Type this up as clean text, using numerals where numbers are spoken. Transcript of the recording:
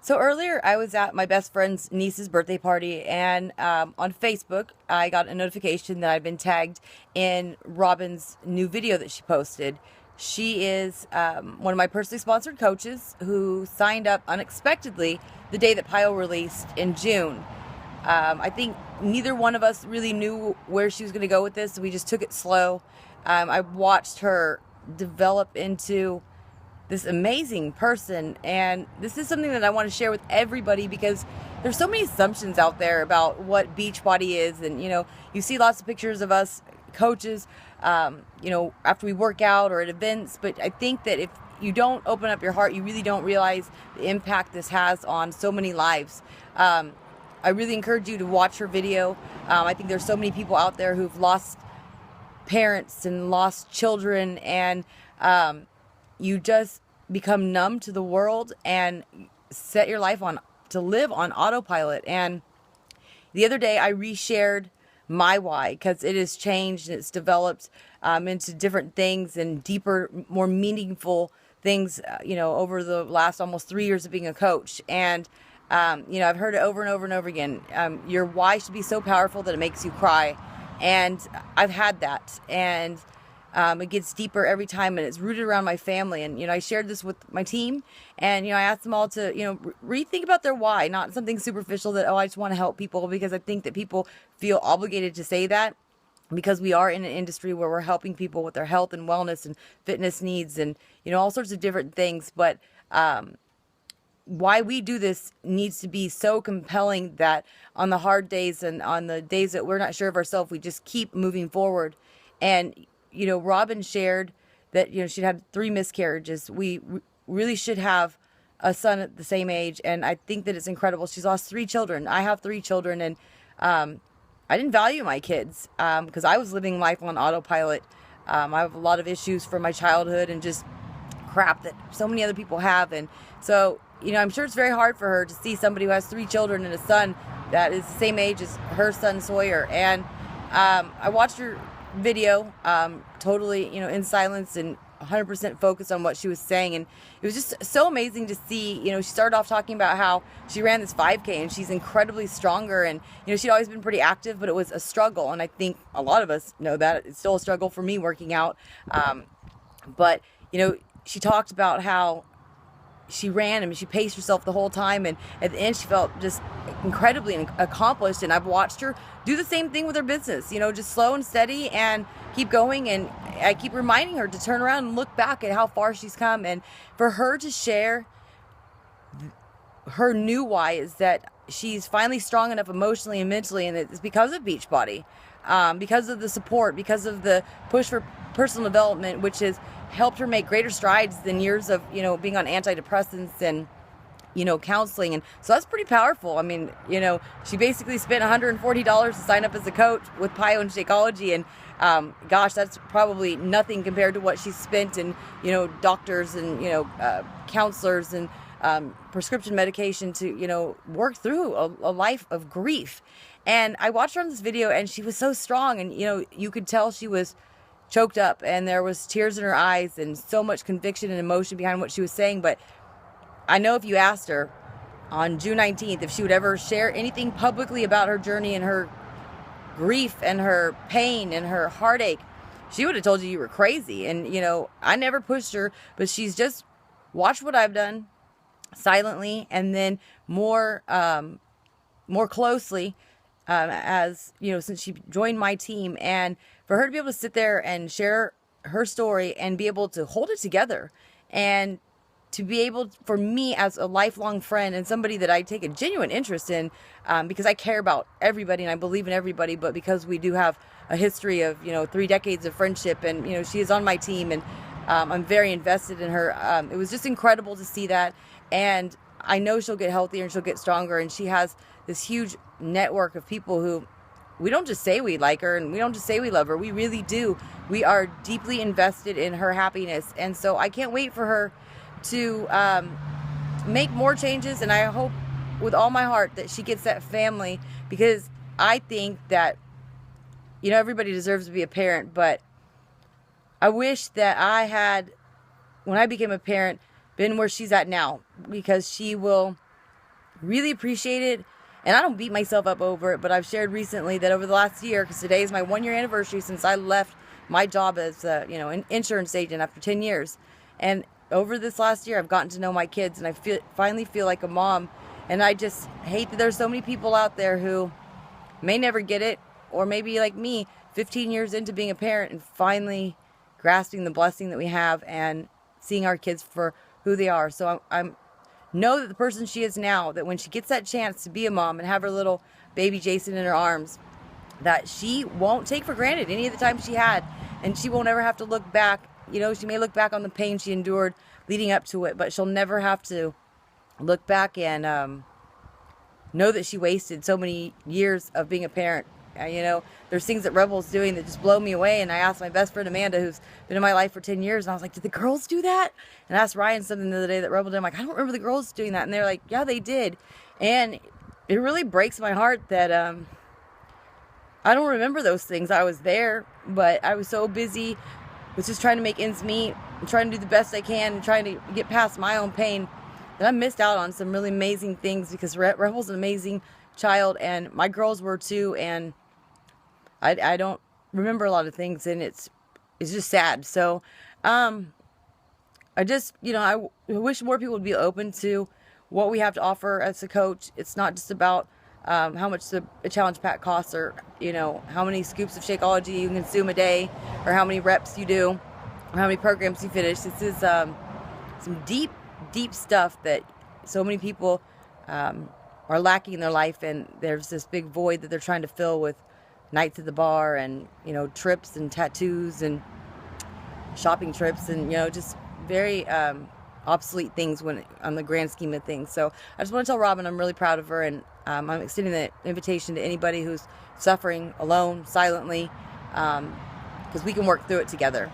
So earlier, I was at my best friend's niece's birthday party, and on Facebook, I got a notification that I'd been tagged in Robin's new video that she posted. She is one of my personally sponsored coaches who signed up unexpectedly the day that Pio released in June. I think neither one of us really knew where she was going to go with this, so we just took it slow. I watched her develop into this amazing person, and this is something that I want to share with everybody because there's so many assumptions out there about what Beachbody is. And you see lots of pictures of us coaches after we work out or at events, but I think that if you don't open up your heart, you really don't realize the impact this has on so many lives. I really encourage you to watch her video. I think there's so many people out there who've lost parents and lost children, and you just become numb to the world and set your life on to live on autopilot. And the other day I reshared my why because it has changed and it's developed into different things and deeper, more meaningful things, over the last almost 3 years of being a coach. And, I've heard it over and over and over again. Your why should be so powerful that it makes you cry. And I've had that. And it gets deeper every time, and it's rooted around my family. And, I shared this with my team, and, I asked them all to, rethink about their why, not something superficial that, I just want to help people, because I think that people feel obligated to say that because we are in an industry where we're helping people with their health and wellness and fitness needs and, all sorts of different things. But, why we do this needs to be so compelling that on the hard days and on the days that we're not sure of ourselves, we just keep moving forward. And, Robin shared that, she'd had 3 miscarriages. We really should have a son at the same age. And I think that it's incredible. She's lost 3 children. I have 3 children. And I didn't value my kids because I was living life on autopilot. I have a lot of issues from my childhood and just crap that so many other people have. And so, I'm sure it's very hard for her to see somebody who has 3 children and a son that is the same age as her son Sawyer. And I watched her video totally, in silence and 100% focused on what she was saying. And it was just so amazing to see. She started off talking about how she ran this 5K and she's incredibly stronger. And, she'd always been pretty active, but it was a struggle. And I think a lot of us know that it's still a struggle for me working out. But, she talked about how she ran and she paced herself the whole time, and at the end she felt just incredibly accomplished. And I've watched her do the same thing with her business, just slow and steady and keep going. And I keep reminding her to turn around and look back at how far she's come. And for her to share her new why is that she's finally strong enough emotionally and mentally, and it's because of Beachbody, because of the support, because of the push for personal development, which has helped her make greater strides than years of, being on antidepressants and, counseling. And so that's pretty powerful. I mean, she basically spent $140 to sign up as a coach with Pio and Shakeology. And gosh, that's probably nothing compared to what she spent in, doctors and, counselors and prescription medication to, work through a life of grief. And I watched her on this video, and she was so strong. And, you could tell she was choked up, and there was tears in her eyes and so much conviction and emotion behind what she was saying. But I know if you asked her on June 19th if she would ever share anything publicly about her journey and her grief and her pain and her heartache, she would have told you were crazy. And, I never pushed her, but she's just watched what I've done silently, and then more closely as, since she joined my team. And for her to be able to sit there and share her story and be able to hold it together, and to be able, for me as a lifelong friend and somebody that I take a genuine interest in, because I care about everybody and I believe in everybody, but because we do have a history of, 3 decades of friendship, and, she is on my team, and I'm very invested in her. It was just incredible to see that. And I know she'll get healthier and she'll get stronger. And she has this huge network of people who, we don't just say we like her and we don't just say we love her. We really do. We are deeply invested in her happiness. And so I can't wait for her to make more changes. And I hope with all my heart that she gets that family, because I think that, everybody deserves to be a parent, but I wish that I had, when I became a parent, been where she's at now, because she will really appreciate it. And I don't beat myself up over it, but I've shared recently that over the last year, because today is my 1-year anniversary since I left my job as an insurance agent after 10 years. And over this last year, I've gotten to know my kids, and I finally feel like a mom. And I just hate that there's so many people out there who may never get it, or maybe like me, 15 years into being a parent and finally grasping the blessing that we have and seeing our kids for who they are. So I'm know that the person she is now, that when she gets that chance to be a mom and have her little baby Jason in her arms, that she won't take for granted any of the time she had, and she won't ever have to look back. She may look back on the pain she endured leading up to it, but she'll never have to look back and know that she wasted so many years of being a parent. There's things that Rebel's doing that just blow me away. And I asked my best friend Amanda, who's been in my life for 10 years, and I was like, did the girls do that? And I asked Ryan something the other day that Rebel did. I'm like, I don't remember the girls doing that. And they're like, yeah, they did. And it really breaks my heart that I don't remember those things. I was there, but I was so busy with just trying to make ends meet and trying to do the best I can and trying to get past my own pain that I missed out on some really amazing things, because Rebel's an amazing child, and my girls were too, and I don't remember a lot of things, and it's just sad. So I just, I wish more people would be open to what we have to offer as a coach. It's not just about how much a challenge pack costs, or how many scoops of Shakeology you consume a day, or how many reps you do, or how many programs you finish. This is some deep stuff that so many people are lacking in their life, and there's this big void that they're trying to fill with nights at the bar, and trips and tattoos and shopping trips, and just very obsolete things on the grand scheme of things. So I just want to tell Robin I'm really proud of her, and I'm extending the invitation to anybody who's suffering alone, silently, because we can work through it together.